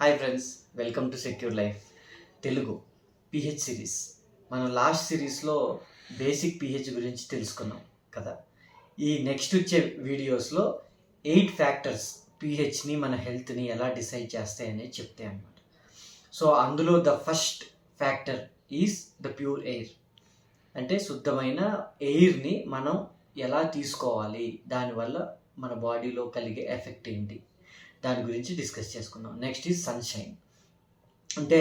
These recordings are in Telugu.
Hi friends, welcome to secure life Telugu pH series. మనం లాస్ట్ సిరీస్లో బేసిక్ పిహెచ్ గురించి తెలుసుకున్నాం కదా. ఈ నెక్స్ట్ వచ్చే వీడియోస్లో 8 ఫ్యాక్టర్స్ పిహెచ్ని మన హెల్త్ని ఎలా డిసైడ్ చేస్తాయనేది చెప్తాయి అన్నమాట. సో అందులో the first factor is the pure air. అంటే శుద్ధమైన ఎయిర్ని మనం ఎలా తీసుకోవాలి, దానివల్ల మన బాడీలో కలిగే ఎఫెక్ట్ ఏంటి, దాని గురించి డిస్కస్ చేసుకున్నాం. Next is sunshine. అంటే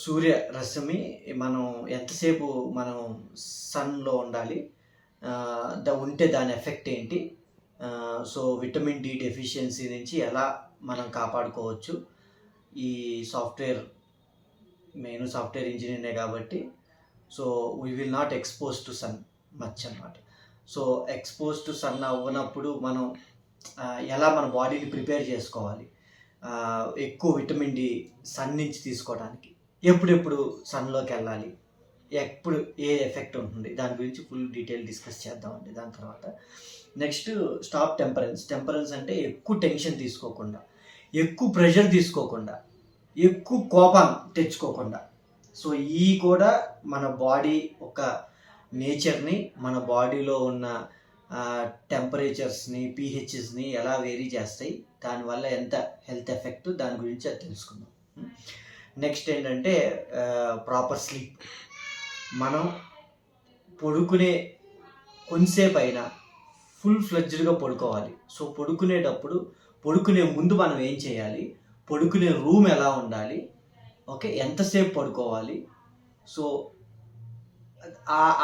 సూర్యరశ్మి మనం ఎంతసేపు మనం సన్లో ఉండాలి, ఉంటే దాని ఎఫెక్ట్ ఏంటి, సో విటమిన్ డి డెఫిషియన్సీ నుంచి ఎలా మనం కాపాడుకోవచ్చు. ఈ మెయిన్ సాఫ్ట్వేర్ ఇంజనీర్నే కాబట్టి so we will not expose to sun much అన్నమాట. సో ఎక్స్పోజ్ టు సన్ అవ్వనప్పుడు మనం ఎలా మన బాడీని ప్రిపేర్ చేసుకోవాలి, ఎక్కువ విటమిన్ డి సన్ నుంచి తీసుకోవడానికి, ఎప్పుడెప్పుడు సన్లోకి వెళ్ళాలి, ఎప్పుడు ఏ ఎఫెక్ట్ ఉంటుంది, దాని గురించి ఫుల్ డీటెయిల్ డిస్కస్ చేద్దామండి. దాని తర్వాత నెక్స్ట్ స్టాప్ టెంపరెన్స్ అంటే ఎక్కువ టెన్షన్ తీసుకోకుండా, ఎక్కువ ప్రెషర్ తీసుకోకుండా, ఎక్కువ కోపం తెచ్చుకోకుండా. సో ఈ కూడా మన బాడీ ఒక నేచర్ని, మన బాడీలో ఉన్న టెంపరేచర్స్ని, పీహెచ్స్ని ఎలా వేరీ చేస్తాయి, దానివల్ల ఎంత హెల్త్ ఎఫెక్ట్, దాని గురించి అది తెలుసుకుందాం. నెక్స్ట్ ఏంటంటే ప్రాపర్ స్లీప్. మనం పడుకునే కొంతసేపు అయినా ఫుల్ ఫ్లెడ్జ్డ్గా పడుకోవాలి. సో పడుకునే ముందు మనం ఏం చేయాలి, పడుకునే రూమ్ ఎలా ఉండాలి, ఓకే, ఎంతసేపు పడుకోవాలి. సో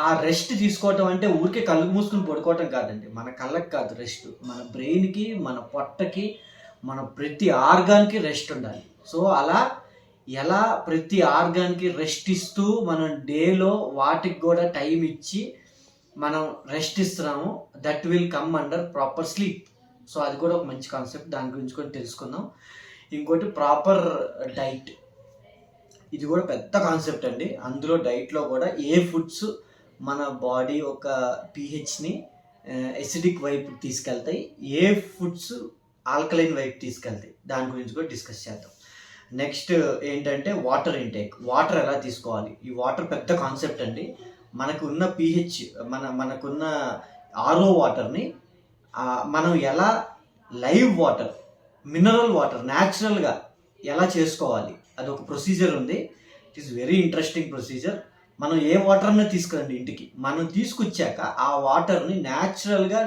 ఆ రెస్ట్ తీసుకోవటం అంటే ఊరికే కళ్ళు మూసుకుని పడుకోవటం కాదండి. మన కళ్ళకి కాదు రెస్ట్, మన బ్రెయిన్కి, మన పొట్టకి, మన ప్రతి ఆర్గాన్కి రెస్ట్ ఉండాలి. సో అలా ఎలా ప్రతి ఆర్గాన్కి రెస్ట్ ఇస్తూ మనం డేలో వాటికి కూడా టైం ఇచ్చి మనం రెస్ట్ ఇస్తున్నాము, that will come under proper sleep. So అది కూడా ఒక మంచి కాన్సెప్ట్, దాని గురించి కూడా తెలుసుకుందాం. ఇంకోటి ప్రాపర్ డైట్. ఇది కూడా పెద్ద కాన్సెప్ట్ అండి. అందులో డైట్లో కూడా ఏ ఫుడ్స్ మన బాడీ ఒక పీహెచ్ని ఎసిడిక్ వైపు తీసుకెళ్తాయి, ఏ ఫుడ్స్ ఆల్కలైన్ వైపు తీసుకెళ్తాయి, దాని గురించి కూడా డిస్కస్ చేద్దాం. నెక్స్ట్ ఏంటంటే వాటర్ ఇంటేక్. వాటర్ ఎలా తీసుకోవాలి, ఈ వాటర్ పెద్ద కాన్సెప్ట్ అండి. మనకున్న పీహెచ్, మనకున్న ఆర్ఓ వాటర్ని మనం ఎలా లైవ్ వాటర్, మినరల్ వాటర్ న్యాచురల్గా ఎలా చేసుకోవాలి, అదొక ప్రొసీజర్ ఉంది. It is very interesting procedure. మనం ఏ వాటర్ని తీసుకురండి ఇంటికి, మనం తీసుకొచ్చాక ఆ వాటర్ని న్యాచురల్గా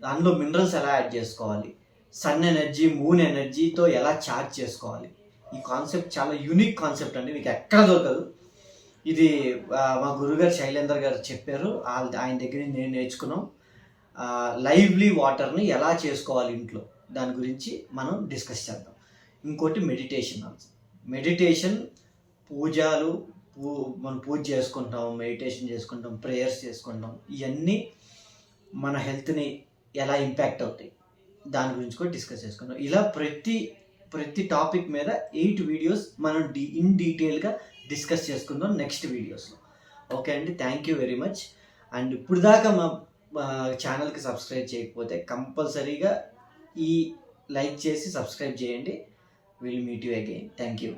దానిలో మినరల్స్ ఎలా యాడ్ చేసుకోవాలి, సన్ ఎనర్జీ, మూన్ ఎనర్జీతో ఎలా ఛార్జ్ చేసుకోవాలి. ఈ కాన్సెప్ట్ చాలా యూనిక్ కాన్సెప్ట్ అండి, మీకు ఎక్కడ దొరకదు. ఇది మా గురుగారు శైలేందర్ గారు చెప్పారు, ఆయన దగ్గర నేను నేర్చుకున్నాం. లైవ్లీ వాటర్ని ఎలా చేసుకోవాలి ఇంట్లో, దాని గురించి మనం డిస్కస్ చేద్దాం. ఇంకోటి మెడిటేషన్, మనం పూజ చేసుకుంటాం, మెడిటేషన్ చేసుకుంటాం, ప్రేయర్స్ చేసుకుంటాం. ఇవన్నీ మన హెల్త్ని ఎలా ఇంపాక్ట్ అవుతాయి, దాని గురించి కూడా డిస్కస్ చేసుకుంటాం. ఇలా ప్రతి టాపిక్ మీద 8 వీడియోస్ మనం ఇన్ డీటెయిల్గా డిస్కస్ చేసుకుందాం నెక్స్ట్ వీడియోస్లో. ఓకే అండి, thank you very much. And ఇప్పుడు దాకా మా ఛానల్కి సబ్స్క్రైబ్ చేయకపోతే కంపల్సరీగా లైక్ చేసి సబ్స్క్రైబ్ చేయండి. We'll meet you again. Thank you.